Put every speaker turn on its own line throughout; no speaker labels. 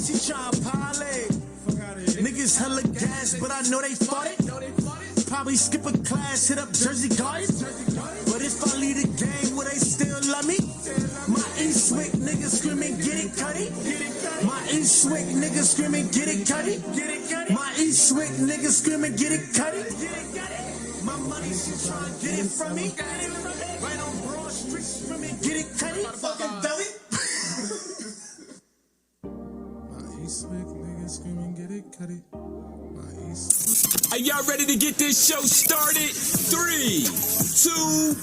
She tryna parlay. Niggas hella gas, but I know they fought it. Probably skip a class, hit up Jersey Garden. But if I lead a game, will they still love me? My Eastwick niggas screaming, get it, cutty. My Eastwick niggas screaming, get it, cutty. My Eastwick niggas screaming, get it, cutty. My money, she tryna get it from me. Right on Broad Street, screaming, get it, cutty. Fucking belly. My Eastwick niggas screaming, get it, cutty.
Are y'all ready to get this show started? 3, 2,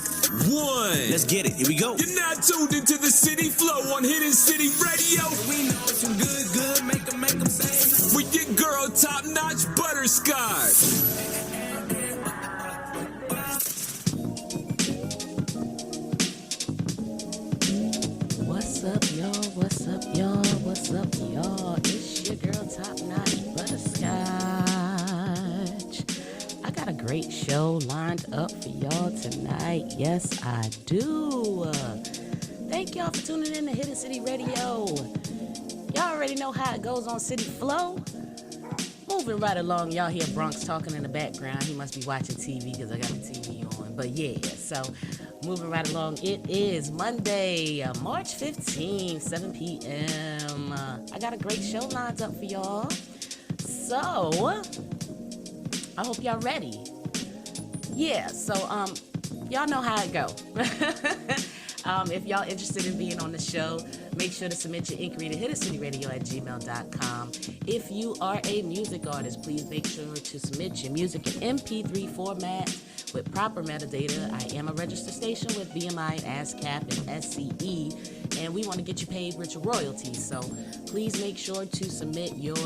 1.
Let's get it. Here we go.
You're now tuned into the City Flow on Hidden City Radio.
We know some good, make them say.
With your girl, TopNotch Butterscotch.
What's up, y'all? What's up, y'all? What's up, y'all? It's your girl, TopNotch Butterscotch. I got a great show lined up for y'all tonight. Yes, I do. Thank y'all for tuning in to Hidden City Radio. Y'all already know how it goes on City Flow. Moving right along, y'all hear Bronx talking in the background. He must be watching TV because I got the TV on. But yeah, so moving right along, it is Monday, March 15th, 7 p.m. I got a great show lined up for y'all. So, I hope y'all ready. Yeah, so, y'all know how it go. If y'all interested in being on the show, make sure to submit your inquiry to hiddencityradio@gmail.com. If you are a music artist, please make sure to submit your music in MP3 format with proper metadata. I am a registered station with BMI and ASCAP and SCE, and we want to get you paid with your royalties. So please make sure to submit your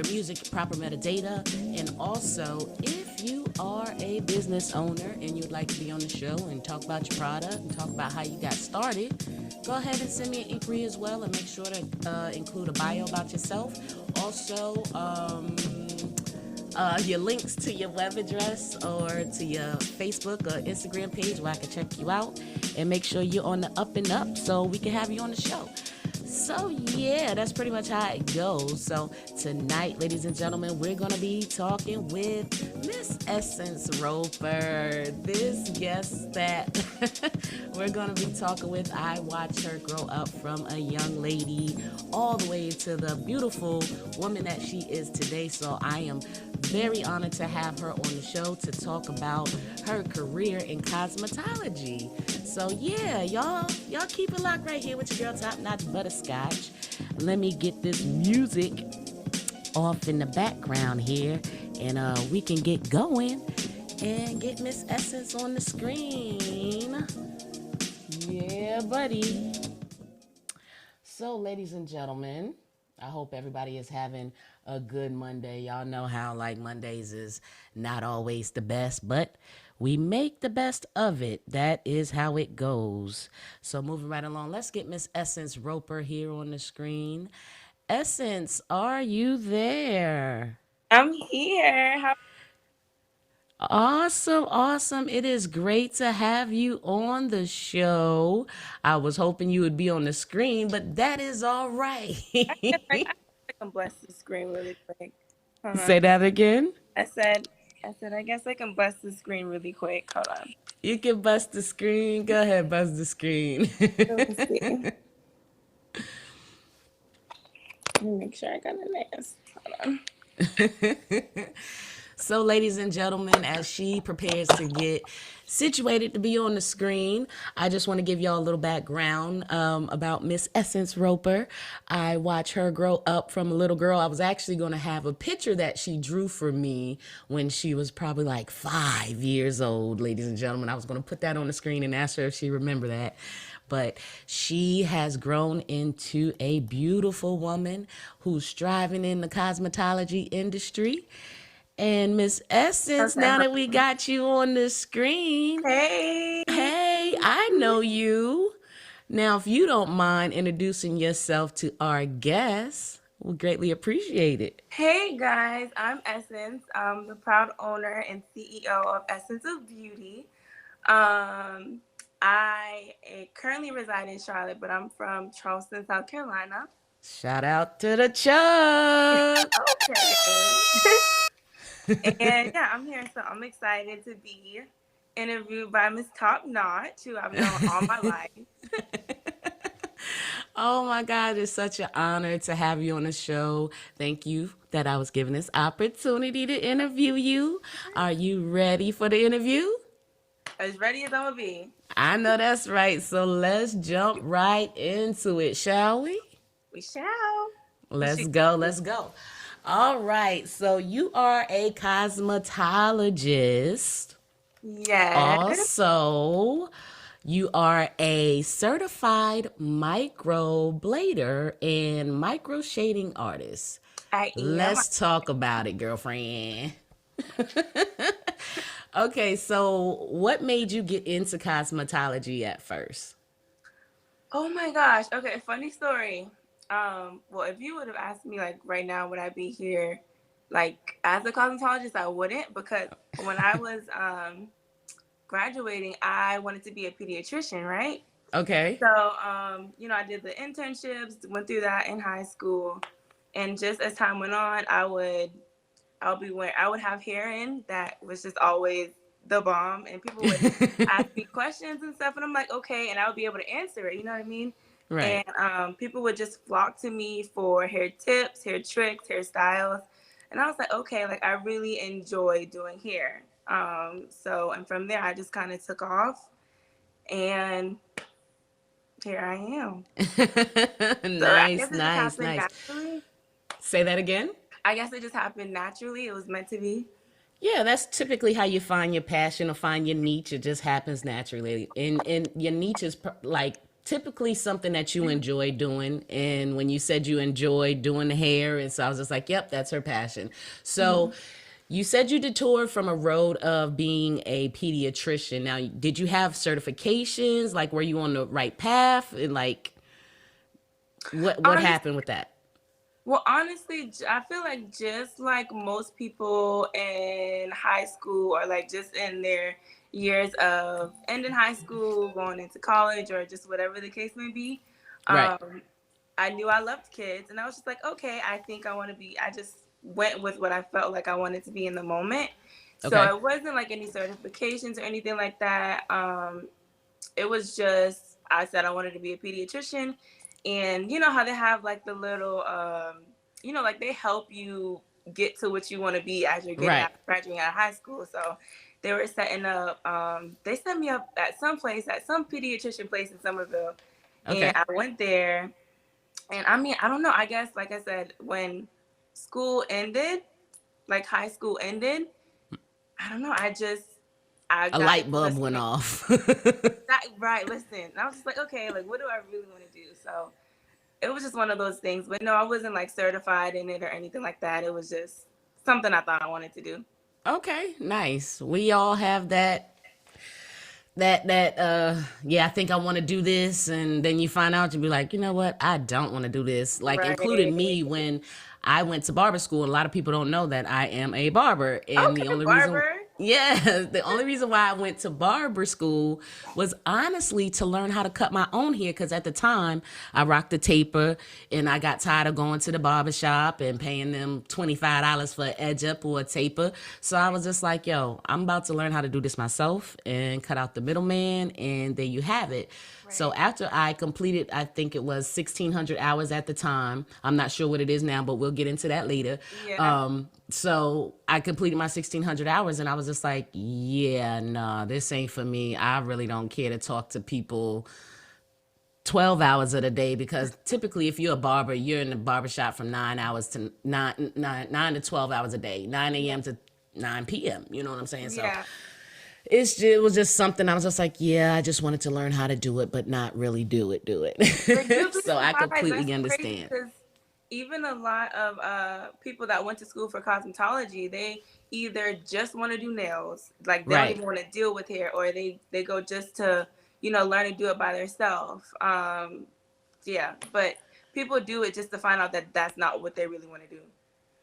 music proper metadata. And also, if you are a business owner and you'd like to be on the show and talk about your product and talk about how you got started, go ahead and send me an inquiry as well, and make sure to include a bio about yourself. Also, your links to your web address or to your Facebook or Instagram page where I can check you out, and make sure you're on the up and up so we can have you on the show. So yeah, that's pretty much how it goes. So tonight, ladies and gentlemen, we're going to be talking with Miss Essence Roper. This guest that we're going to be talking with, I watched her grow up from a young lady all the way to the beautiful woman that she is today. So I am very honored to have her on the show to talk about her career in cosmetology. So yeah, y'all keep it locked right here with your girl TopNotch Butterscotch. Let me get this music off in the background here, and we can get going and get Miss Essence on the screen. Yeah, buddy. So, ladies and gentlemen, I hope everybody is having a good Monday. Y'all know how like Mondays is not always the best, but we make the best of it. That is how it goes. So moving right along, let's get Miss Essence Roper here on the screen. Essence, are you there?
I'm here.
Awesome. It is great to have you on the show. I was hoping you would be on the screen, but that is all right.
I can bless the screen really quick.
Say that again.
I said, I guess I can bust the screen really quick. Hold on.
You can bust the screen. Go ahead, bust the screen.
Let me see. Let me make sure I got an ass. Hold on.
So, ladies and gentlemen, as she prepares to get situated to be on the screen, I just want to give y'all a little background about Miss Essence Roper. I watched her grow up from a little girl. I was actually going to have a picture that she drew for me when she was probably like 5 years old, ladies and gentlemen. I was going to put that on the screen and ask her if she remembered that. But she has grown into a beautiful woman who's striving in the cosmetology industry. And Miss Essence, now that we got you on the screen, hey, I know you. Now, if you don't mind introducing yourself to our guests, we'll greatly appreciate it.
Hey guys, I'm Essence. I'm the proud owner and CEO of Essence of Beauty. I currently reside in Charlotte, but I'm from Charleston, South Carolina.
Shout out to the Chuck.
Okay. And yeah, I'm here, so I'm excited to be interviewed by Miss TopNotch, who I've known all my life.
Oh my God, it's such an honor to have you on the show. Thank you that I was given this opportunity to interview you. Are you ready for the interview?
As ready as I'm gonna be.
I know that's right. So let's jump right into it, shall we?
We shall.
Let's go. Let's go. All right. So you are a cosmetologist.
Yes.
Also, you are a certified microblader and micro shading artist.
I am.
Let's talk about it, girlfriend. Okay, so what made you get into cosmetology at first?
Oh my gosh. Okay, funny story. Well, if you would have asked me like right now, would I be here like as a cosmetologist? I wouldn't, because when I was graduating, I wanted to be a pediatrician, right?
Okay.
So I did the internships, went through that in high school, and just as time went on, I would have hair in that was just always the bomb, and people would ask me questions and stuff, and I'm like, okay, and I would be able to answer it, you know what I mean?
Right.
And people would just flock to me for hair tips, hair tricks, hairstyles, and I was like, okay, like I really enjoy doing hair. And from there, I just kind of took off, and here I am.
Nice.
Naturally.
Say that again.
I guess it just happened naturally. It was meant to be.
Yeah, that's typically how you find your passion or find your niche. It just happens naturally. And your niche is like typically something that you enjoy doing. And when you said you enjoy doing the hair, and so I was just like, yep, that's her passion. So you said you detoured from a road of being a pediatrician. Now, did you have certifications? Like, were you on the right path? And like, what happened with that?
Well, honestly, I feel like just like most people in high school, or like just in their years of ending high school, going into college, or just whatever the case may be,
Right.
I knew I loved kids, and I was just like, okay, I think I want to be. I just went with what I felt like I wanted to be in the moment.
Okay.
So it wasn't like any certifications or anything like that. It was just I said I wanted to be a pediatrician. And you know how they have like the little, like they help you get to what you want to be as you're graduating out of high school. So they were setting up, they set me up at some pediatrician place in Somerville.
Okay.
And I went there. And I mean, I don't know. I guess, like I said, when school ended, like high school ended, I don't know. A
light bulb went off.
Right, listen. I was just like, okay, like, what do I really want to do? So it was just one of those things. But no, I wasn't like certified in it or anything like that. It was just something I thought I wanted to do.
Okay, nice. We all have that, I think I want to do this. And then you find out, you'll be like, you know what? I don't want to do this. Like, including me when I went to barber school. A lot of people don't know that I am a barber. And the only reason why I went to barber school was honestly to learn how to cut my own hair. Because at the time, I rocked a taper, and I got tired of going to the barber shop and paying them $25 for an edge up or a taper. So I was just like, yo, I'm about to learn how to do this myself and cut out the middleman. And there you have it. So after I completed, I think it was 1,600 hours at the time. I'm not sure what it is now, but we'll get into that later.
Yeah.
So I completed my 1,600 hours, and I was just like, yeah, nah, this ain't for me. I really don't care to talk to people 12 hours of the day, because typically if you're a barber, you're in the barbershop from 9 to 12 hours a day, 9 a.m. to 9 p.m. You know what I'm saying? So it was just something I was just like, yeah, I just wanted to learn how to do it, but not really do it. So I completely understand.
Even a lot of people that went to school for cosmetology, they either just want to do nails, like they don't even want to deal with hair, or they go just to, learn to do it by themselves. But people do it just to find out that that's not what they really want to do.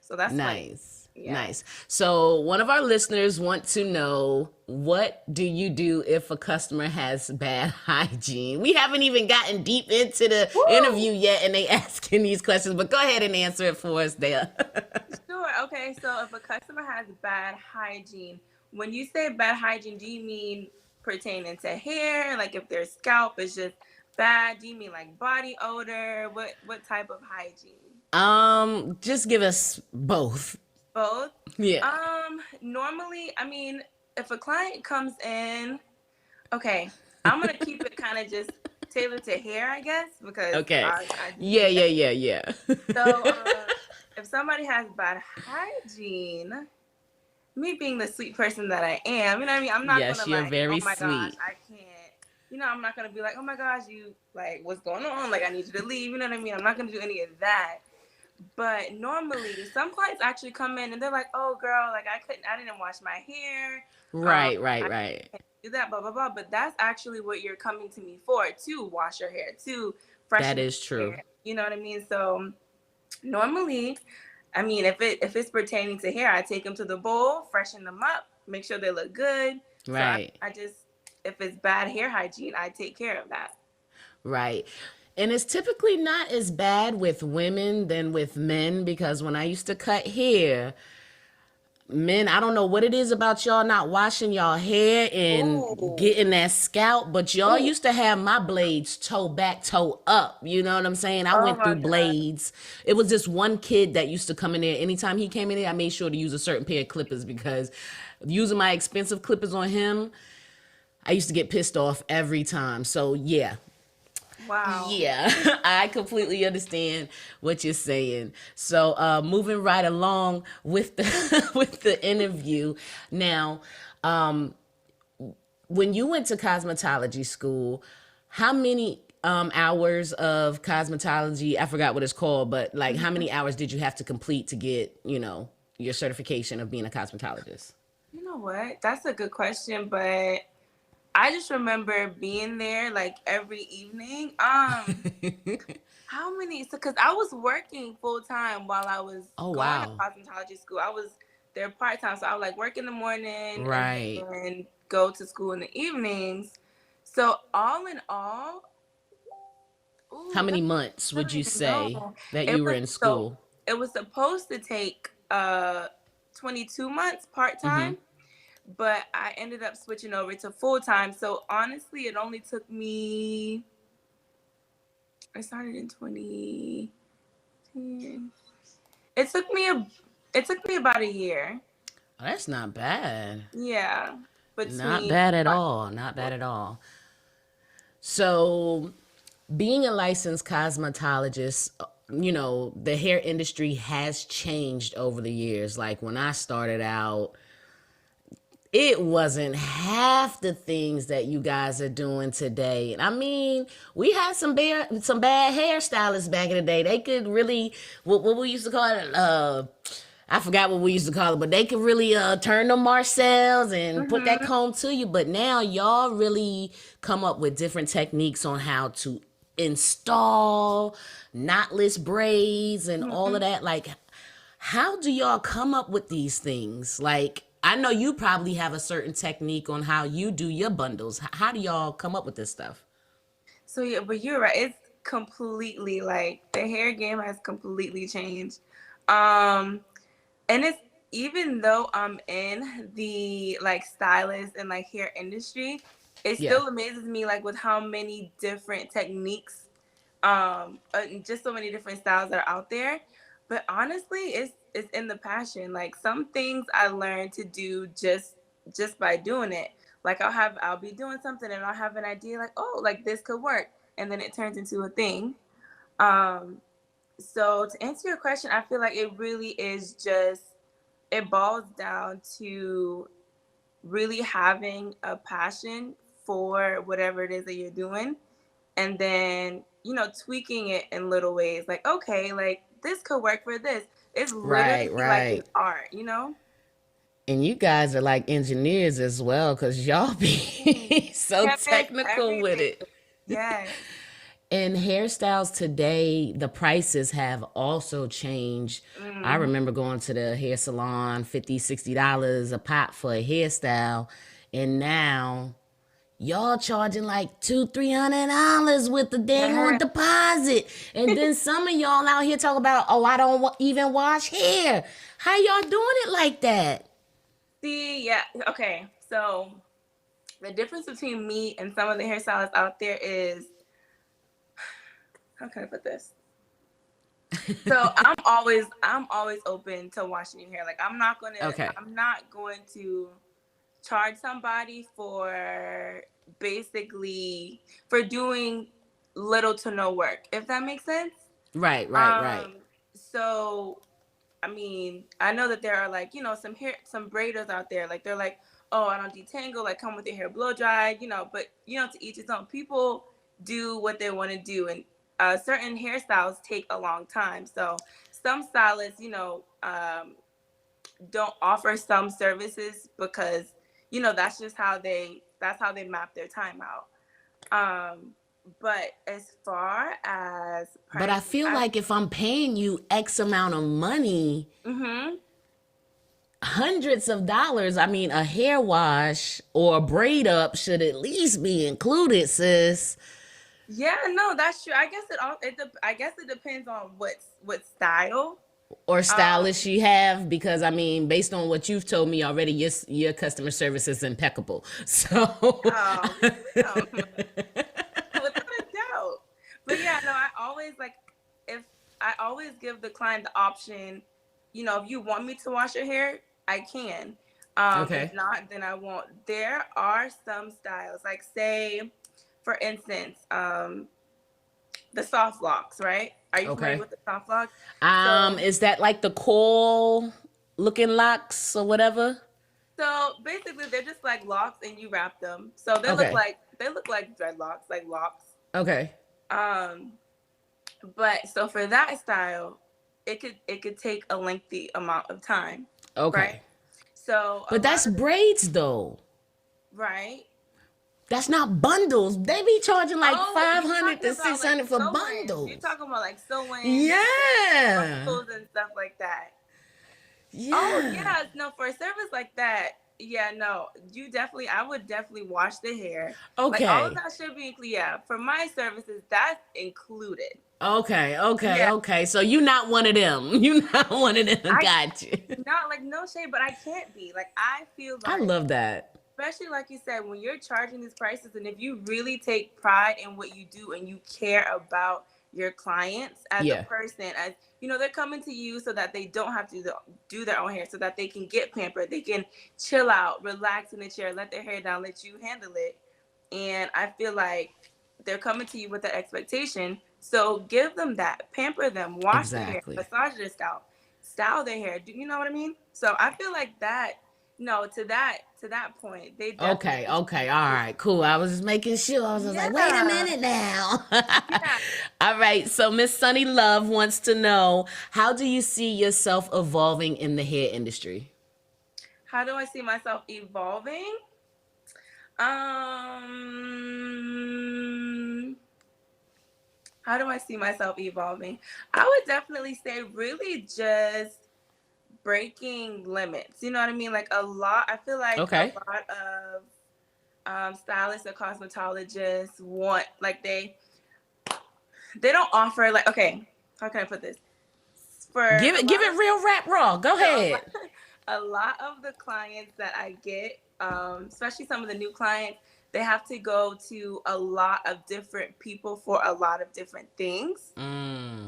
So that's
nice.
Yeah.
Nice. So one of our listeners want to know, what do you do if a customer has bad hygiene? We haven't even gotten deep into the interview yet, and they asking these questions, but go ahead and answer it for us there.
Sure. Okay. So if a customer has bad hygiene, when you say bad hygiene, do you mean pertaining to hair? Like if their scalp is just bad? Do you mean like body odor? What type of hygiene?
Just give us both.
Both?
Yeah.
Normally, I mean, if a client comes in, okay, I'm gonna keep it kind of just tailored to hair, I guess, because
Okay.
I
Yeah.
So if somebody has bad hygiene, me being the sweet person that I am, you know what I mean? I'm not
Yes,
gonna
you're
like,
very
oh my gosh,
sweet.
I can't. You know, I'm not gonna be like, oh my gosh, you like, what's going on? Like, I need you to leave. You know what I mean? I'm not gonna do any of that. But normally, some clients actually come in and they're like, "Oh, girl, like I didn't wash my hair.
Right.
I can't do that, blah blah blah." But that's actually what you're coming to me for, to wash your hair, to freshen
That is
your
true.
hair. You know what I mean? So normally, I mean, if it's pertaining to hair, I take them to the bowl, freshen them up, make sure they look good.
Right.
So I just, if it's bad hair hygiene, I take care of that.
Right. And it's typically not as bad with women than with men, because when I used to cut hair, men, I don't know what it is about y'all not washing y'all hair and getting that scalp, but y'all used to have my blades toe back, toe up. You know what I'm saying? I went through blades. It was this one kid that used to come in there. Anytime he came in there, I made sure to use a certain pair of clippers, because using my expensive clippers on him, I used to get pissed off every time. So yeah.
Wow.
Yeah, I completely understand what you're saying. So moving right along with the with the interview. Now, when you went to cosmetology school, how many hours of cosmetology, I forgot what it's called, but like how many hours did you have to complete to get, your certification of being a cosmetologist?
You know what? That's a good question, but I just remember being there like every evening. How many? So, because I was working full time while I was going to cosmetology school. I was there part time, so I would like work in the morning,
Right,
and go to school in the evenings. So all in all,
how many months would you say that you were in school?
It was supposed to take 22 months part time. But I ended up switching over to full time. So honestly, it only took me. I started in 2010. It took me about a year.
Oh, that's not bad.
Yeah,
Not bad at all. Not bad at all. So, being a licensed cosmetologist, the hair industry has changed over the years. Like when I started out, it wasn't half the things that you guys are doing today. I mean, we had some bad hairstylists back in the day. They could really, what we used to call it, I forgot what we used to call it, but they could really turn the Marcells and put that comb to you. But now y'all really come up with different techniques on how to install knotless braids and all of that. Like, how do y'all come up with these things? Like, I know you probably have a certain technique on how you do your bundles. How do y'all come up with this stuff?
So yeah, but you're right. It's completely like the hair game has completely changed. And it's, even though I'm in the like stylist and like hair industry, it still amazes me like with how many different techniques, just so many different styles that are out there. But honestly, it's in the passion. Like some things I learned to do just by doing it. Like I'll be doing something and I'll have an idea like, oh, like this could work, and then it turns into a thing. So to answer your question, I feel like it really is just, it boils down to really having a passion for whatever it is that you're doing, and then tweaking it in little ways. Like, okay, like this could work for this. It's literally like an art,
And you guys are like engineers as well, because y'all be so technical with it.
Yes.
And hairstyles today, the prices have also changed. I remember going to the hair salon, $50, $60 a pop for a hairstyle. And now y'all charging like $200-$300 with the dang on deposit. And then some of y'all out here talking about, oh, I don't even wash hair. How y'all doing it like that?
See, yeah, okay. So the difference between me and some of the hairstylists out there is, how can I put this? So I'm always open to washing your hair. Like I'm not going to charge somebody for basically for doing little to no work, if that makes sense.
Right.
So I mean, I know that there are like, some braiders out there, like they're like, oh, I don't detangle, like come with your hair blow dried, but to each his own. People do what they want to do, and certain hairstyles take a long time. So some stylists, don't offer some services because, that's just how they map their time out. But as far as price,
but I feel like if I'm paying you X amount of money, hundreds of dollars, I mean, a hair wash or a braid up should at least be included, sis.
Yeah, no, that's true. I guess it depends on what style
or stylist you have, because I mean, based on what you've told me already, your customer service is impeccable. So
without a doubt. But yeah, no, I always give the client the option, if you want me to wash your hair, I can.
Okay.
If not, then I won't. There are some styles, like say, for instance, the soft locks, right? Are you familiar with the soft locks?
Is that like the coil looking locks or whatever?
So basically, they're just like locks, and you wrap them. So they look like dreadlocks, like locks.
Okay.
But so for that style, it could take a lengthy amount of time.
Okay.
Right? So,
but that's braids though.
Right.
That's not bundles. They be charging like $500 to $600 for
sewing.
bundles.
You're talking about like sewing,
yeah,
and stuff like that.
Yeah.
Oh yeah, no, for a service like that, yeah, no, I would definitely wash the hair.
Okay.
Like, all of that should be included. Yeah, for my services, that's included.
Okay. So you're not one of them. You're not one of them. Got you.
Not like no shade, but I can't be. Like I feel like
I love that.
Especially like you said, when you're charging these prices, and if you really take pride in what you do and you care about your clients as a person, as they're coming to you so that they don't have to do their own hair, so that they can get pampered, they can chill out, relax in the chair, let their hair down, let you handle it. And I feel like they're coming to you with that expectation. So give them that, pamper them, wash their hair, massage their scalp, style their hair. Do you know what I mean? So I feel like that. No, to that point, they
okay, all right, cool. I was just making sure. I was just like, wait a minute now. All right, so Miss Sunny Love wants to know, how do you see yourself evolving in the hair industry?
How do I see myself evolving? How do I see myself evolving? I would definitely say really just breaking limits. You know what I mean? Like I feel like a lot of stylists or cosmetologists want, like they don't offer, like, okay, how can I put this? Give
it real rap raw. Go ahead.
A lot of the clients that I get, especially some of the new clients, they have to go to a lot of different people for a lot of different things.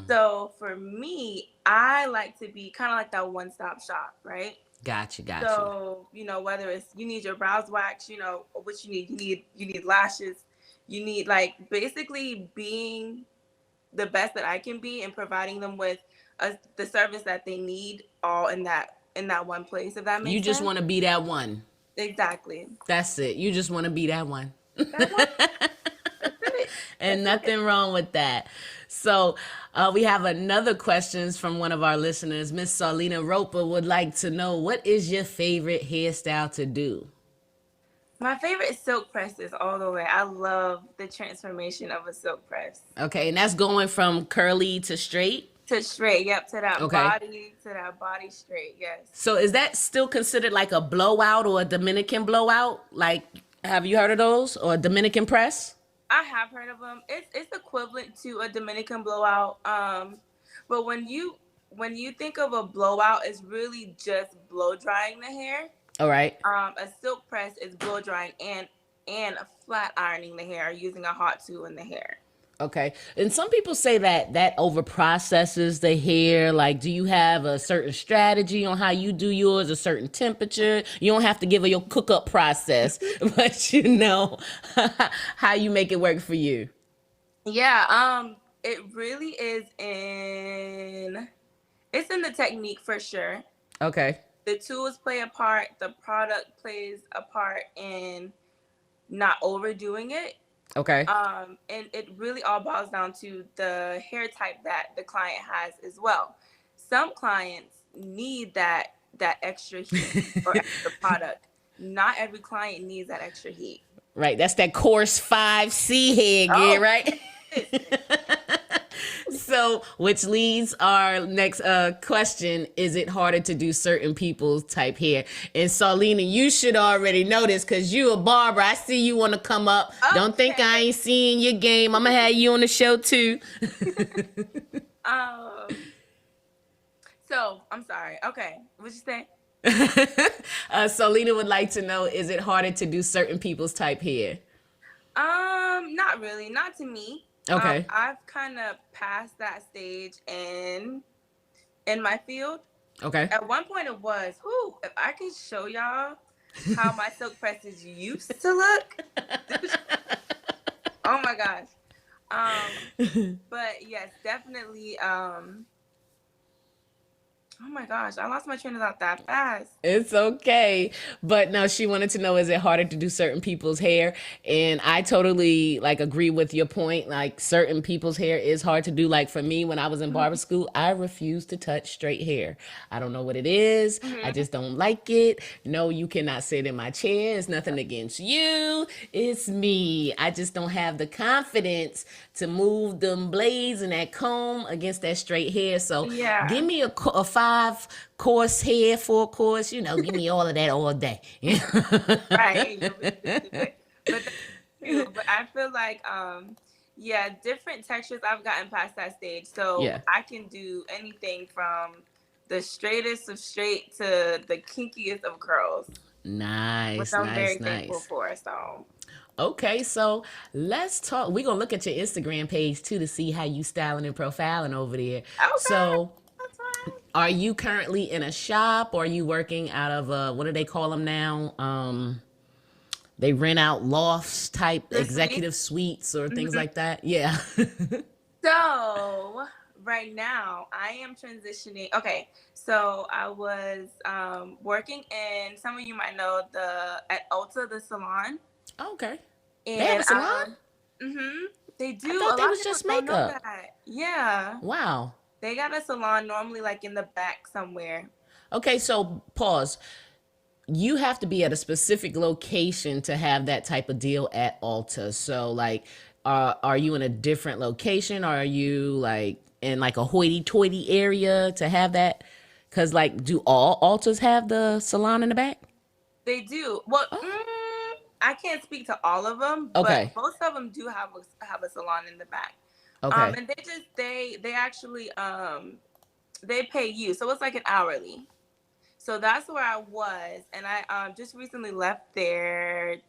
So for me, I like to be kind of like that one-stop shop, right?
Gotcha.
So, whether it's you need your brows waxed, what you need lashes, you need, like, basically being the best that I can be and providing them with the service that they need, all in that one place, if that makes sense.
You just want to be that one.
Exactly.
That's it. You just want to be that one. And nothing wrong with that. So we have another questions from one of our listeners. Miss Salina Roper would like to know, what is your favorite hairstyle to do?
My favorite is silk presses all the way. I love the transformation of a silk press.
Okay, and that's going from curly to straight?
To straight, yep,
Okay.
to that body straight, yes.
So is that still considered like a blowout or a Dominican blowout? Like, have you heard of those? Or a Dominican press?
I have heard of them. It's equivalent to a Dominican blowout. But when you think of a blowout, it's really just blow drying the hair.
All right.
A silk press is blow drying and flat ironing the hair, using a hot tool in the hair.
Okay. And some people say that over processes the hair. Like, do you have a certain strategy on how you do yours, a certain temperature? You don't have to give her your cook up process, but you know how you make it work for you.
Yeah, it really is it's in the technique for sure.
Okay.
The tools play a part, the product plays a part in not overdoing it.
Okay.
And it really all boils down to the hair type that the client has as well. Some clients need that extra heat or extra product. Not every client needs that extra heat.
Right. That's that course 5C hair gear, right? So, which leads our next question. Is it harder to do certain people's type hair? And Salina, you should already know this because you a barber. I see you want to come up. Okay. Don't think I ain't seeing your game. I'm going to have you on the show too.
So, I'm sorry. Okay. What'd you say?
Salina would like to know, is it harder to do certain people's type hair?
Not really. Not to me.
Okay.
I've kind of passed that stage in my field.
Okay.
At one point it was, if I could show y'all how my silk presses used to look. Oh my gosh. But yes, definitely, oh my gosh, I lost my train of thought that fast.
It's okay. But no, she wanted to know, is it harder to do certain people's hair? And I totally agree with your point. Like, certain people's hair is hard to do. Like, for me, when I was in barber school, I refused to touch straight hair. I don't know what it is. I just don't like it. No, you cannot sit in my chair. It's nothing against you. It's me. I just don't have the confidence to move them blades and that comb against that straight hair. So give me a 5-course hair, 4-course, give me all of that all day.
Right. But I feel like, different textures. I've gotten past that stage. So I can do anything from the straightest of straight to the kinkiest of curls.
Nice.
Which I'm very thankful for. So.
Okay, so let's talk. We're going to look at your Instagram page, too, to see how you styling and profiling over there.
Okay.
So are you currently in a shop, or are you working out of what do they call them now? They rent out lofts type executive suites or things like that. Yeah.
So right now I am transitioning. Okay. So I was working in, some of you might know, at Ulta, the salon.
Oh, okay.
And,
they have a salon?
They do.
I thought they was just makeup.
Yeah.
Wow.
They got a salon normally in the back somewhere.
Okay, so pause. You have to be at a specific location to have that type of deal at Ulta. So are you in a different location, or are you in a hoity-toity area to have that? Because do all Ultas have the salon in the back?
They do. Well, I can't speak to all of them, but most of them do have a salon in the back. Okay. And they actually they pay you, so it's an hourly. So that's where I was, and I just recently left there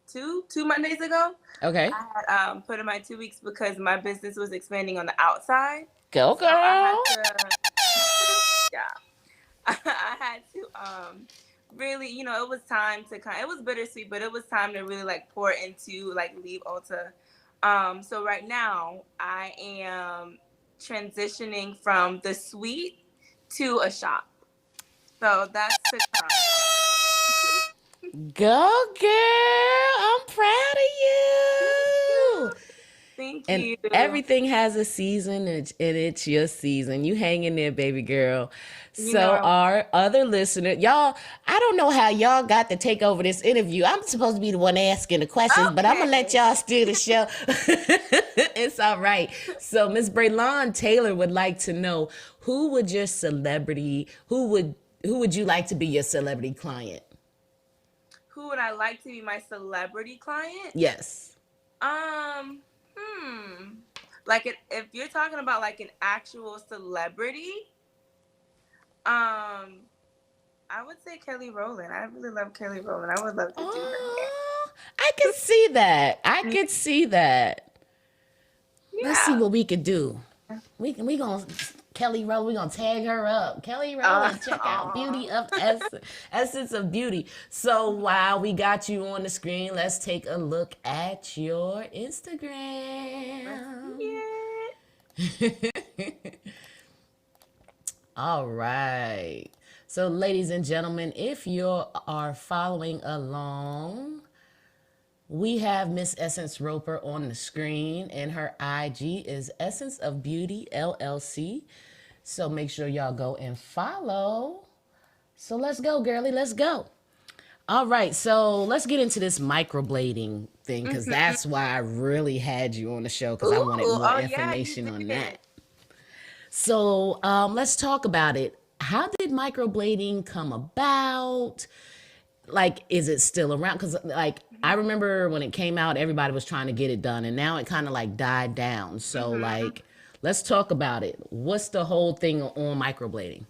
two Mondays ago. Okay. I had put in my 2 weeks because my business was expanding on the outside.
Go girl. So
I had to really, it was time to it was bittersweet, but it was time to really pour into leave Ulta. So right now I am transitioning from the suite to a shop. So that's the
Go girl, I'm proud of you.
Thank
And
you.
everything has a season, and it's your season. You hang in there, baby girl.
You know,
So our other listener, y'all, I don't know how y'all got to take over this interview. I'm supposed to be the one asking the questions, but I'm gonna let
okay.
y'all steer the show. It's all right. So Miss Braylon Taylor would like to know, who would you like to be your celebrity client?
Who would I like to be my celebrity client?
Yes.
Um, Like if you're talking about like an actual celebrity, I would say Kelly Rowland. I really love Kelly Rowland. I would love to do her hair.
Oh, I can see that. I can see that. Let's see
Yeah.
what we could do. We gonna Kelly Rowland. We gonna tag her up. Kelly Rowland, check out Beauty of Essence of Beauty. So while we got you on the screen, let's take a look at your Instagram.
Yeah.
All right. So, ladies and gentlemen, if you are following along, we have Miss Essence Roper on the screen, and her IG is Essence of Beauty LLC. So make sure y'all go and follow. So let's go, girly. Let's go. All right. So let's get into this microblading thing, because that's why I really had you on the show, because I wanted more information on that. So let's talk about it. How did microblading come about? Like, is it still around? Because like I remember when it came out, everybody was trying to get it done, and now it kind of like died down. So like, let's talk about it. What's the whole thing on microblading?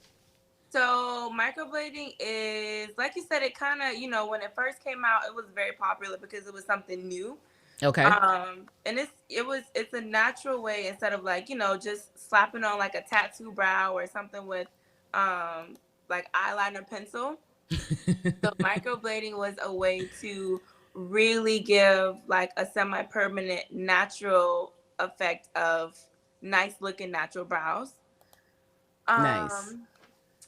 So microblading is, like you said, it kind of, when it first came out, it was very popular because it was something new.
Okay.
And it's a natural way, instead of like, just slapping on like a tattoo brow or something with like eyeliner pencil. So microblading was a way to really give like a semi-permanent natural effect of nice looking natural brows.
Nice.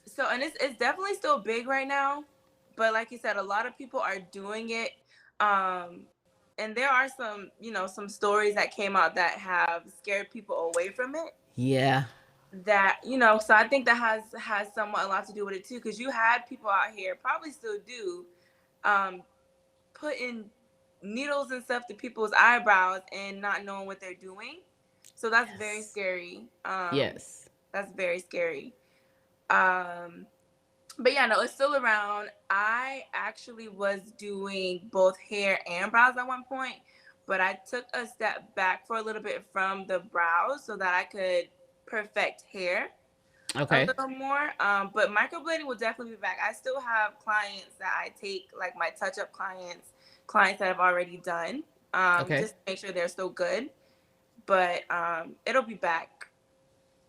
So, and it's definitely still big right now, but like you said, a lot of people are doing it. And there are some stories that came out that have scared people away from it.
Yeah.
That, so I think that has somewhat a lot to do with it too, because you had people out here, probably still do, putting needles and stuff to people's eyebrows and not knowing what they're doing. So that's very scary.
Yes.
That's very scary. But yeah, no, it's still around. I actually was doing both hair and brows at one point, but I took a step back for a little bit from the brows so that I could perfect hair a little more. But microblading will definitely be back. I still have clients that I take, like my touch-up clients that I've already done, just to make sure they're still good. But it'll be back.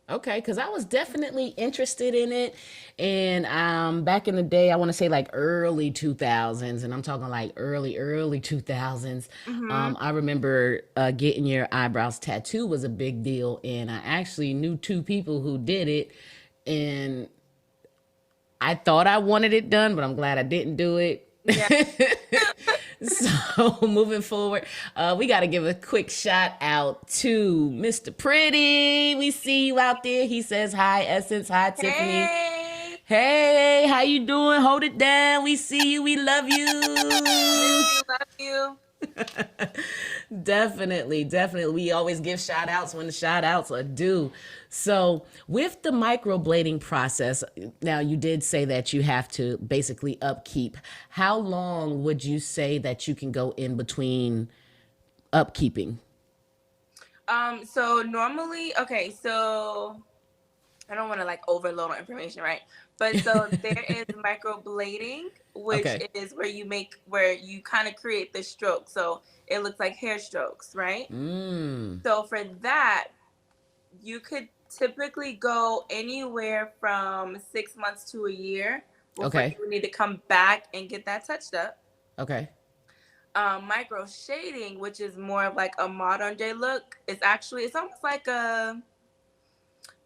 Okay, because I was definitely interested in it. And back in the day, I want to say like early 2000s, and I'm talking like early 2000s. I remember getting your eyebrows tattoo was a big deal. And I actually knew two people who did it. And I thought I wanted it done, but I'm glad I didn't do it. Yeah. So moving forward, we got to give a quick shout out to Mr. Pretty. We see you out there. He says, hi, Essence. Hi, Tiffany. Hey, how you doing? Hold it down. We see you. We love you.
Love you.
Definitely. We always give shout outs when the shout outs are due. So with the microblading process, now you did say that you have to basically upkeep. How long would you say that you can go in between upkeeping?
So normally, so I don't want to like overload on information, right? But so there is microblading, which is where you kind of create the stroke. So it looks like hair strokes, right? So for that, you could typically go anywhere from 6 months to a year before you need to come back and get that touched up. Micro shading, which is more of like a modern day look, it's almost like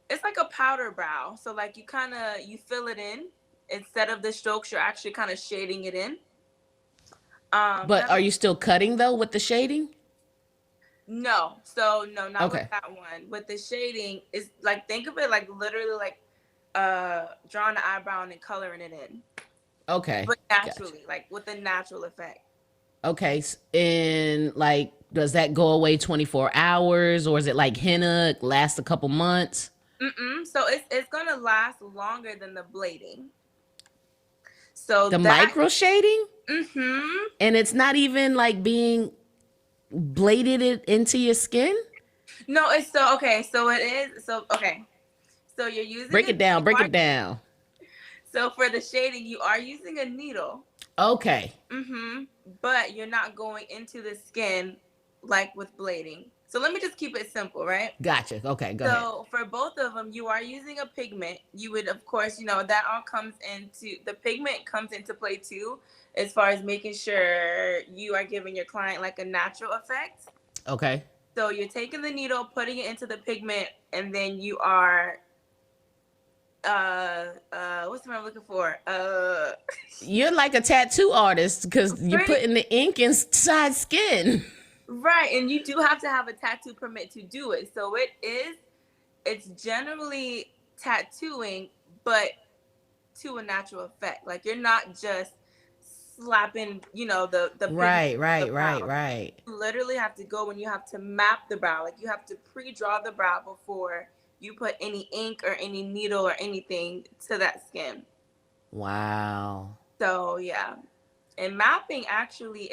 it's like a powder brow. So like you fill it in. Instead of the strokes, you're actually kind of shading it in.
But are you still cutting though with the shading?
No, so no, not with
Okay.
that one. With the shading, it's like think of it like literally like drawing the eyebrow and then coloring it in,
Okay.
but
Gotcha.
naturally, like with a natural effect.
Okay. And like, does that go away 24 hours or is it like henna last a couple months?
So it's gonna last longer than the blading. So
The
that
micro shading?
mm-hmm.
And it's not even like being bladed it into your skin?
No, it's so okay. So it is so okay. So you're using
Break
a
it down,
you
break
are,
it down.
so for the shading you are using a needle.
Okay.
But you're not going into the skin like with blading. So let me just keep it simple, right?
Gotcha. Okay, go ahead.
So for both of them, you are using a pigment. You would, of course, that all comes into the pigment comes into play too, as far as making sure you are giving your client like a natural effect.
Okay.
So you're taking the needle, putting it into the pigment, and then you are what's the word I'm looking for?
You're like a tattoo artist because you're
Pretty
putting the ink inside skin.
right, and you do have to have a tattoo permit to do it. So it's generally tattooing, but to a natural effect. Like you're not just slapping, the pigment
Right,
on the
right, right,
brow.
right.
You literally have to go and you have to map the brow. Like you have to pre-draw the brow before you put any ink or any needle or anything to that skin.
Wow.
So yeah, and mapping actually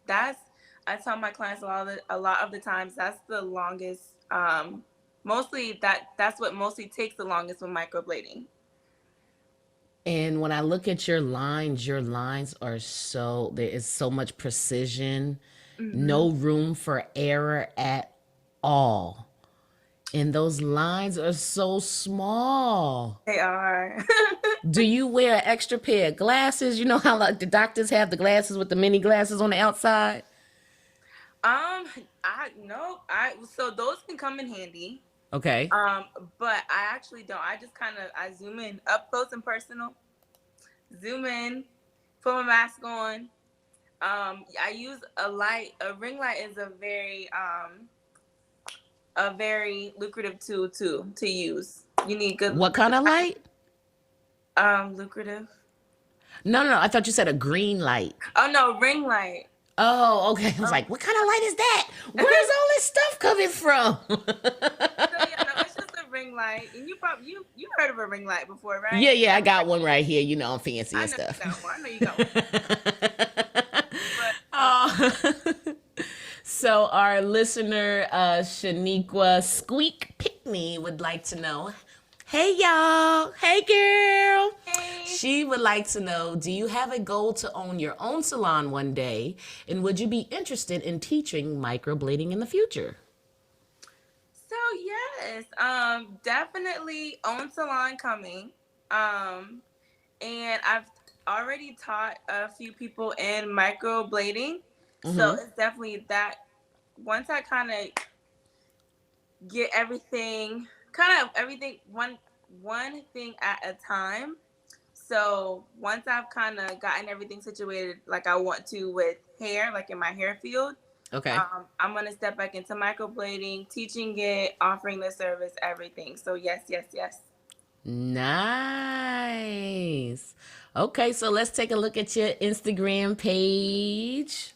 that's I tell my clients a lot of the times that's the longest. Mostly that's what mostly takes the longest with microblading.
And when I look at your lines are there is so much precision,
Hmm.
no room for error at all. And those lines are so small.
They are.
Do you wear an extra pair of glasses? You know how like the doctors have the glasses with the mini glasses on the outside?
I no, so those can come in handy.
Okay.
Um, but I actually don't. I just kind of I zoom in up close and personal. Zoom in, put my mask on. I use a light. A ring light is a very lucrative tool too to use. You need good
What kind of light?
lucrative.
No. I thought you said a green light.
Oh no, ring light.
Oh, okay. I was like, what kind of light is that? Where's all this stuff coming from?
So yeah, no, it's just a ring light, and you probably you heard of a ring light before, right?
Yeah, I got one right here. You know, I'm fancy
I
and
know
stuff.
you got one. I know you got one. But
Oh. So our listener, Shaniqua Squeak Pickney would like to know, hey y'all, hey girl.
hey.
She would like to know, do you have a goal to own your own salon one day? And would you be interested in teaching microblading in the future?
So yes, definitely own salon coming. And I've already taught a few people in microblading. So it's definitely that once I kind of get everything, one thing at a time. So once I've kind of gotten everything situated like I want to with hair, like in my hair field,
Okay.
I'm gonna step back into microblading, teaching it, offering the service, everything. So yes.
Nice. Okay, so let's take a look at your Instagram page.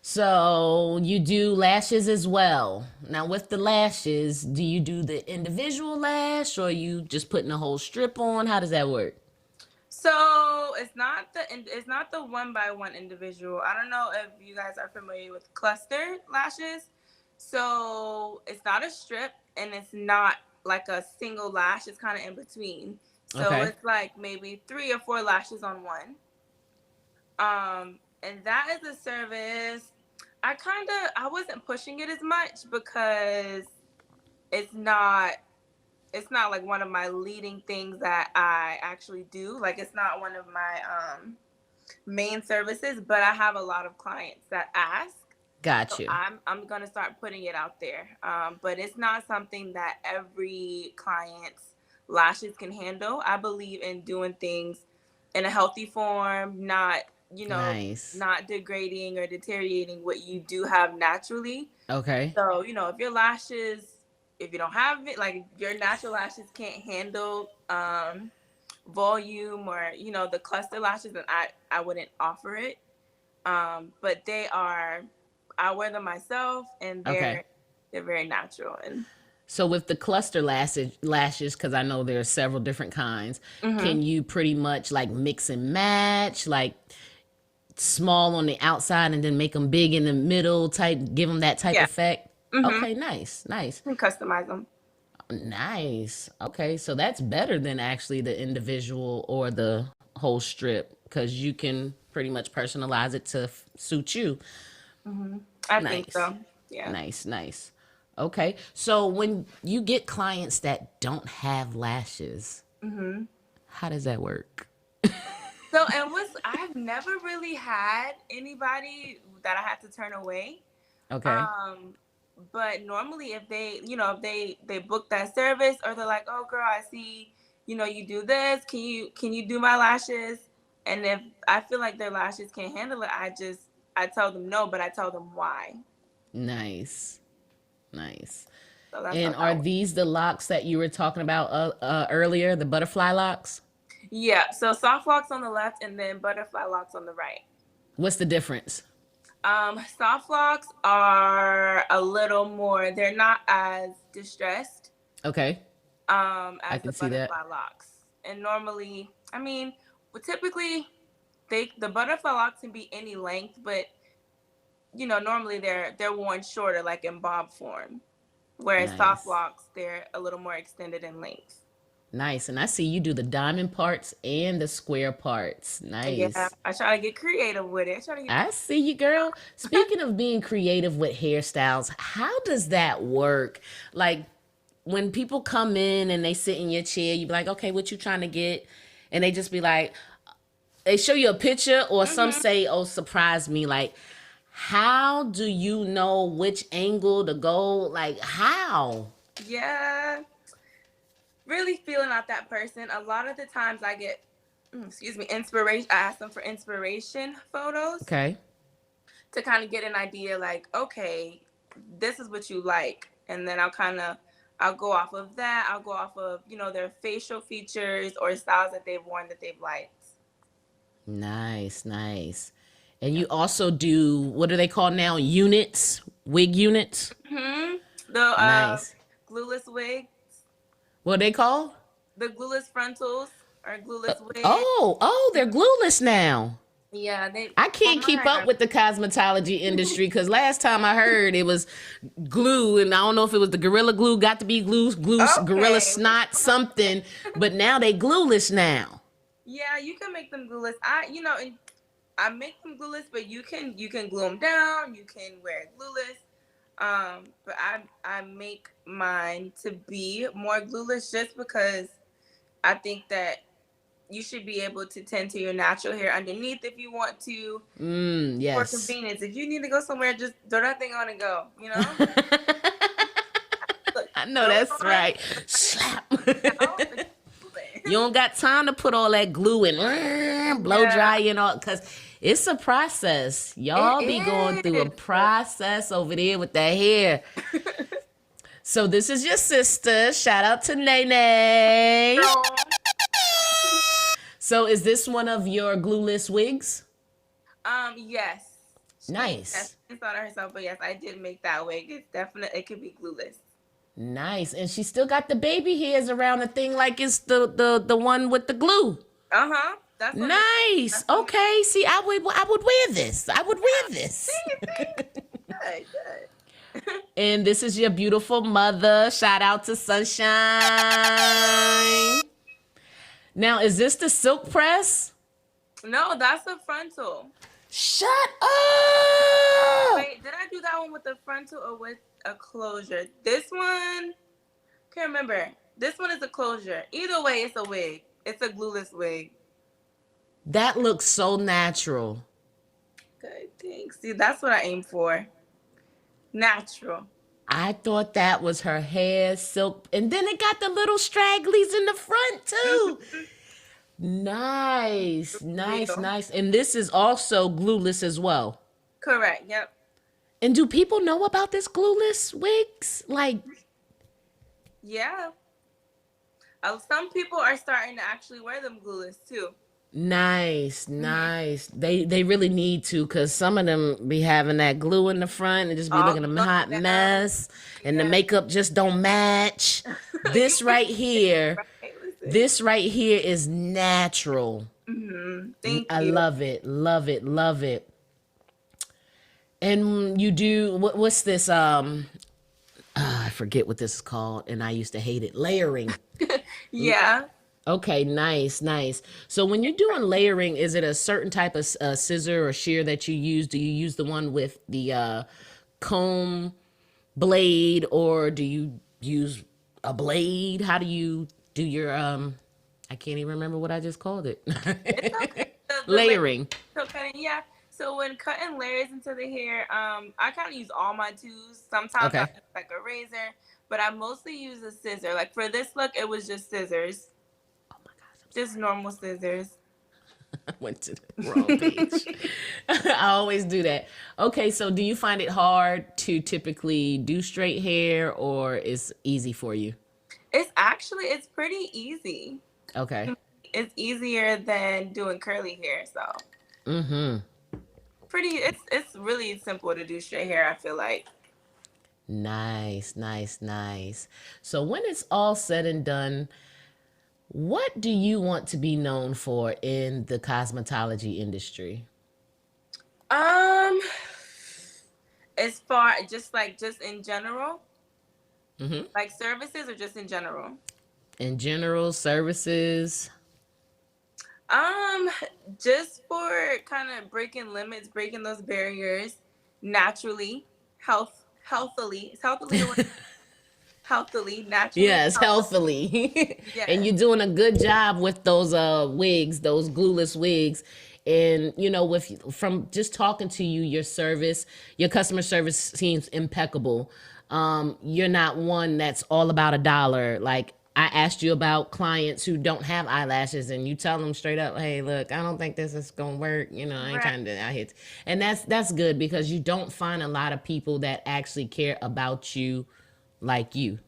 So you do lashes as well. Now with the lashes, do you do the individual lash or you just putting a whole strip on? How does that work?
So it's not the one by one individual. I don't know if you guys are familiar with cluster lashes. So it's not a strip and it's not like a single lash. It's kind of in between. So
Okay.
it's like maybe 3 or 4 lashes on one. And that is a service. I wasn't pushing it as much because it's not like one of my leading things that I actually do. Like it's not one of my main services, but I have a lot of clients that ask.
Got
So
you.
I'm gonna start putting it out there. But it's not something that every client's lashes can handle. I believe in doing things in a healthy form, not
Nice.
not degrading or deteriorating what you do have naturally.
Okay.
So, if your lashes, if you don't have it, like your natural lashes can't handle volume or, the cluster lashes, then I wouldn't offer it. But I wear them myself, and
Okay.
they're very natural. And
So with the cluster lashes, because I know there are several different kinds,
mm-hmm.
can you pretty much like mix and match, like small on the outside and then make them big in the middle, give them that type effect?
Mm-hmm.
Okay, nice.
You can customize them.
Nice. Okay, so that's better than actually the individual or the whole strip, because you can pretty much personalize it to suit you.
Mm-hmm. I think so. Yeah.
Nice. Okay, so when you get clients that don't have lashes,
mm-hmm.
how does that work?
So, I've never really had anybody that I had to turn away.
Okay.
But normally if they book that service, or they're like, oh girl, I see, you do this. Can you do my lashes? And if I feel like their lashes can't handle it, I tell them no, but I tell them why.
Nice.
So
And are these the locks that you were talking about earlier, the butterfly locks?
Yeah. So soft locks on the left, and then butterfly locks on the right.
What's the difference?
Soft locks are a little more, they're not as distressed.
Okay.
As the butterfly locks. And normally, typically the butterfly locks can be any length, but normally they're worn shorter, like in bob form. Whereas soft locks, they're a little more extended in length.
Nice. And I see you do the diamond parts and the square parts. Nice.
Yeah, I try to get creative with it.
I see you, girl. Speaking of being creative with hairstyles, how does that work? Like, when people come in and they sit in your chair, you be like, okay, what you trying to get? And they just be like, they show you a picture, or mm-hmm. some say, oh, surprise me. Like, how do you know which angle to go? Like, how?
Yeah. Really feeling out that person. A lot of the times I get, inspiration. I ask them for inspiration photos.
Okay.
To kind of get an idea, like, okay, this is what you like. And then I'll go off of that. I'll go off of, their facial features or styles that they've worn that they've liked.
Nice. And you also do, what are they called now? Units? Wig units?
Mm-hmm. The
nice.
Glueless wigs.
What are they called?
The glueless frontals or glueless wigs.
Oh, they're glueless now.
Yeah,
I can't keep up with the cosmetology industry, because last time I heard it was glue, and I don't know if it was the Gorilla Glue, got to be glue, okay. Gorilla Snot, something, but now they glueless now.
Yeah, you can make them glueless. I make them glueless, but you can glue them down. You can wear it glueless. But I make mine to be more glueless, just because I think that you should be able to tend to your natural hair underneath if you want to.
Yes.
For convenience. If you need to go somewhere, just throw that thing on and go,
I know that's right. Slap. You don't got time to put all that glue and blow dry and all, because it's a process. Y'all be going through a process over there with that hair. So this is your sister. Shout out to Nene. So is this one of your glueless wigs?
Yes.
Nice.
She thought of herself, but yes, I did make that wig. It's definitely, it could be glueless.
Nice. And she still got the baby hairs around the thing like it's the one with the glue.
Uh-huh. That's
nice. Okay. See, I would wear this. Good. And this is your beautiful mother. Shout out to Sunshine. Now, is this the silk press?
No, that's a frontal.
Shut up.
Wait, did I do that one with the frontal or with a closure? This one, can't remember. This one is a closure. Either way, it's a wig. It's a glueless wig.
That looks so natural.
Good, thanks. See, that's what I aim for. Natural.
I thought that was her hair, silk, and then it got the little stragglies in the front too. Nice, nice,
Real.
nice. And this is also glueless as well.
Correct. Yep.
And do people know about this glueless wigs? Like,
Yeah. Some people are starting to actually wear them glueless too.
nice, nice. They really need to, because some of them be having that glue in the front and just be
All
looking a
the
hot
down.
mess, and the
Yeah.
makeup just don't match. This right here,
Right, listen.
this right here is natural.
Thank
I
you.
love it, love it, love it. And you do what's this? I forget what this is called, and I used to hate it. Layering.
Yeah.
Okay, nice, nice. So when you're doing layering, is it a certain type of scissor or shear that you use? Do you use the one with the comb blade, or do you use a blade? How do you do your I can't even remember what I just called it.
It's okay. The
Layering.
So cutting, yeah. So when cutting layers into the hair, I kind of use all my tools. Sometimes
Okay.
I use like a razor, but I mostly use a scissor. Like for this look, it was just scissors,
Oh my gosh,
just normal scissors.
I went to the wrong page. I always do that. Okay, so do you find it hard to typically do straight hair, or is easy for you?
It's pretty easy.
Okay.
It's easier than doing curly hair. So
Mm-hmm.
it's really simple to do straight hair. I feel like.
Nice, nice, nice. So when it's all said and done, what do you want to be known for in the cosmetology industry?
As far just in general,
Mm-hmm.
like services or just in general.
In general, services.
Just for kind of breaking limits, breaking those barriers naturally, healthily. It's healthily, healthily, naturally.
Yes, healthily.
Yes.
And you're doing a good job with those wigs, those glueless wigs. And from just talking to you, your customer service seems impeccable. You're not one that's all about a dollar. Like, I asked you about clients who don't have eyelashes, and you tell them straight up, hey, look, I don't think this is gonna work. I ain't
Right.
trying to out here. And that's good, because you don't find a lot of people that actually care about you like you.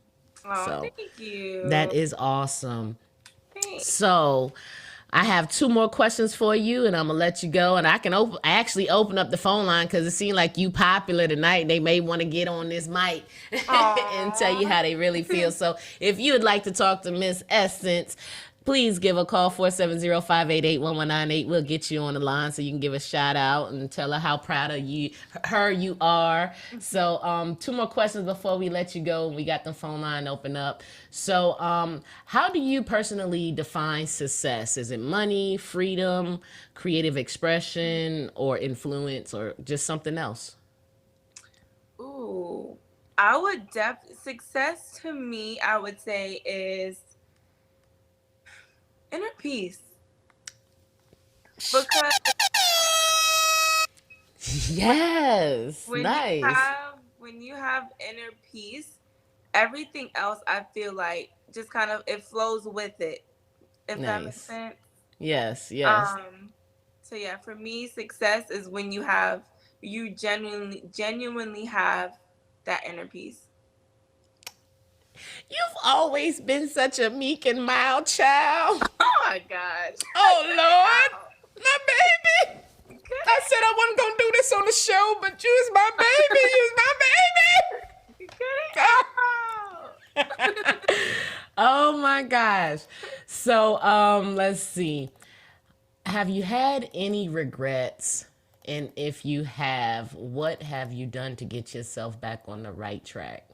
Oh,
So
thank you.
that is awesome.
Thanks.
So I have 2 more questions for you, and I'm gonna let you go. And I actually open up the phone line, because it seemed like you popular tonight. They may want to get on this mic and tell you how they really feel. So if you would like to talk to Miss Essence, please give a call, 470-588-1198. We'll get you on the line so you can give a shout out and tell her how proud of you are. So 2 more questions before we let you go. We got the phone line open up. So how do you personally define success? Is it money, freedom, creative expression, or influence, or just something else?
Ooh, success to me, I would say, is inner peace. Because
Yes.
when
Nice.
when you have inner peace, everything else I feel like just kind of it flows with it. If that makes
Nice.
sense.
Yes, yes.
So yeah, for me, success is when you genuinely have that inner peace.
You've always been such a meek and mild child.
Oh my gosh.
Oh, Lord.
Wow.
My baby. I said I wasn't going to do this on the show, but you is my baby. You is my baby.
Good.
Oh, my gosh. So, let's see. Have you had any regrets? And if you have, what have you done to get yourself back on the right track?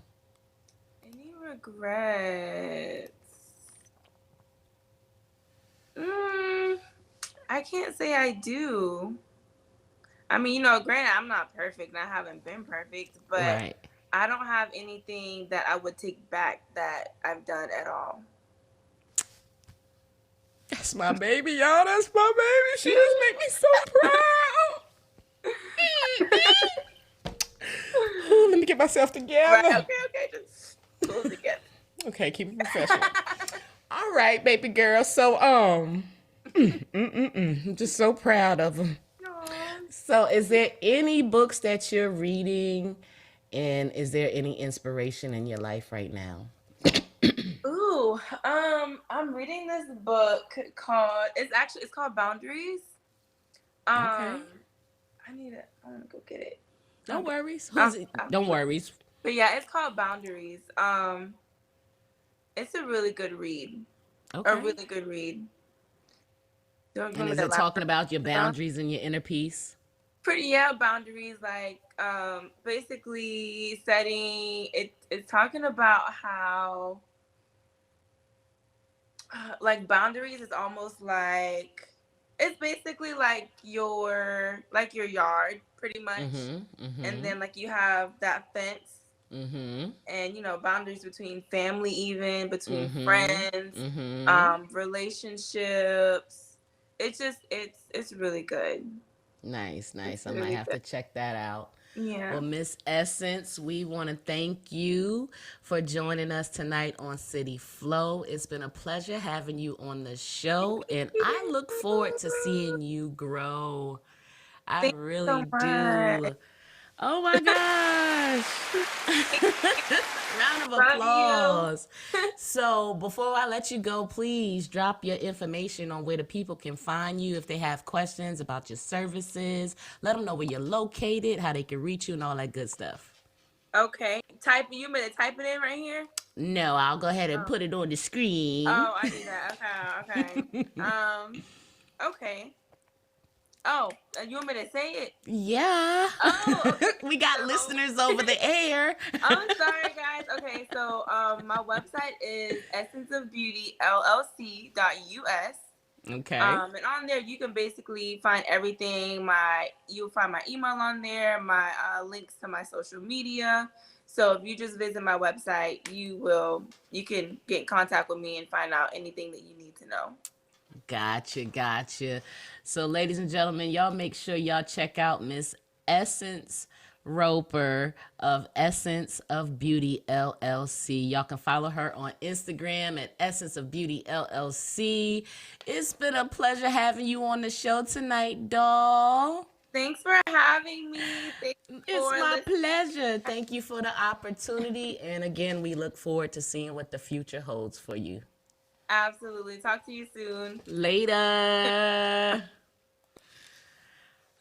Any regrets? I can't say I do. I mean, granted, I'm not perfect and I haven't been perfect, but
Right.
I don't have anything that I would take back that I've done at all.
That's my baby, y'all. That's my baby. She just make me so proud. Ooh, let me get myself together.
Right, okay, just pull it together.
Okay, keep it professional. All right, baby girl. So, I'm just so proud of him. So, is there any books that you're reading, and is there any inspiration in your life right now?
Ooh, I'm reading this book called it's called Boundaries.
Okay.
I want to go get it.
No worries.
I'm
Don't worries.
But yeah, it's called Boundaries. It's a really good read.
Okay.
A really good read. Don't
And
remember
is
the
it
last
talking about your boundaries and your inner peace?
boundaries, like basically setting it's talking about how like boundaries is almost like it's basically like your yard pretty much. And then like you have that fence and boundaries between family, even between friends, relationships. It's really good.
Nice.
It's
I might
really
have to
good.
check that out.
Yeah.
Well, Miss Essence, we want to thank you for joining us tonight on City Flow. It's been a pleasure having you on the show, and I look forward to seeing you grow. I
Thank you so
really
much.
do. Oh my gosh. Round of
Love
applause. So before I let you go, please drop your information on where the people can find you if they have questions about your services. Let them know where you're located, how they can reach you, and all that good stuff.
Okay. You meant to type it in right here?
No, I'll go ahead and put it on the screen.
Oh, I do that. Okay. Okay. Oh, you want me to say it?
Yeah.
Oh, okay.
We got listeners over the air.
I'm sorry, guys. Okay, so my website is essenceofbeautyllc.us.
Okay.
And on there you can basically find everything. You'll find my email on there, my links to my social media. So if you just visit my website, you can get in contact with me and find out anything that you need to know.
Gotcha. So, ladies and gentlemen, y'all make sure y'all check out Miss Essence Roper of Essence of Beauty LLC. Y'all can follow her on Instagram at Essence of Beauty LLC. It's been a pleasure having you on the show tonight, doll.
Thanks for having me.
It's my pleasure. Thank you for the opportunity. And again, we look forward to seeing what the future holds for you.
Absolutely. Talk to you soon.
Later.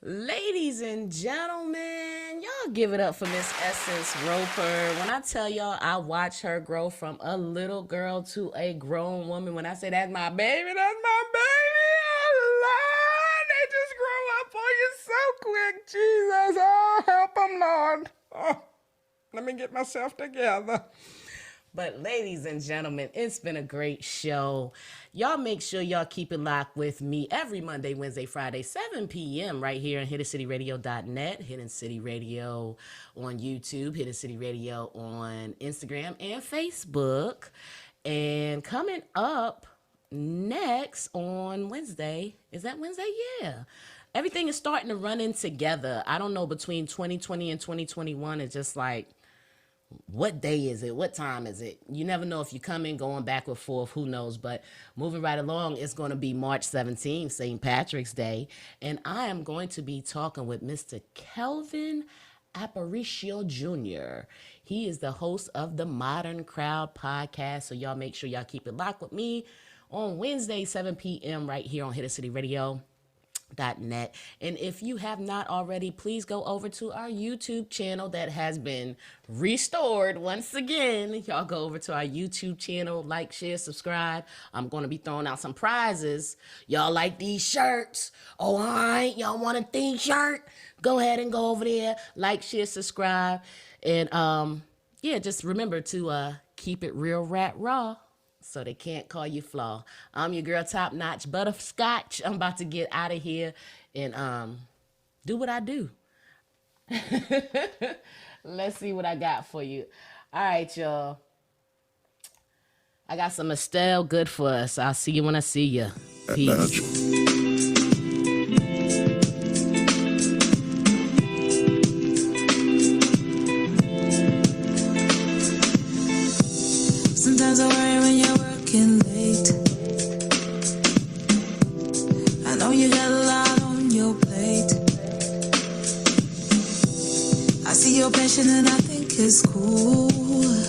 Ladies and gentlemen, y'all give it up for Miss Essence Roper. When I tell y'all I watched her grow from a little girl to a grown woman, when I say that's my baby, oh, Lord, they just grow up on you so quick. Jesus, oh, help them, Lord. Oh, let me get myself together. But ladies and gentlemen, it's been a great show. Y'all make sure y'all keep it locked with me every Monday, Wednesday, Friday, 7 p.m. right here on HiddenCityRadio.net, Hidden City Radio on YouTube, Hidden City Radio on Instagram and Facebook. And coming up next on Wednesday, is that Wednesday? Yeah. Everything is starting to run in together. I don't know, between 2020 and 2021, it's just like, what day is it? What time is it? You never know if you come in going back and forth, who knows? But moving right along, it's going to be March 17th, St. Patrick's Day. And I am going to be talking with Mr. Kelvin Aparicio Jr. He is the host of the Modern Crowd podcast. So y'all make sure y'all keep it locked with me on Wednesday, 7 p.m. right here on Hidden City Radio. .net. And if you have not already, please go over to our YouTube channel that has been restored once again. Y'all go over to our YouTube channel, like, share, subscribe. I'm going to be throwing out some prizes. Y'all like these shirts? Oh, all right. Y'all want a t-shirt? Go ahead and go over there, like, share, subscribe. And yeah, just remember to keep it real, rat raw, so they can't call you flaw. I'm your girl, TopNotch Butterscotch. I'm about to get out of here and do what I do. Let's see what I got for you. All right, y'all. I got some Estelle good for us. I'll see you when I see you. Peace.
Sometimes I worry when you're working late. you got a lot on your plate. I see your passion and I think it's cool.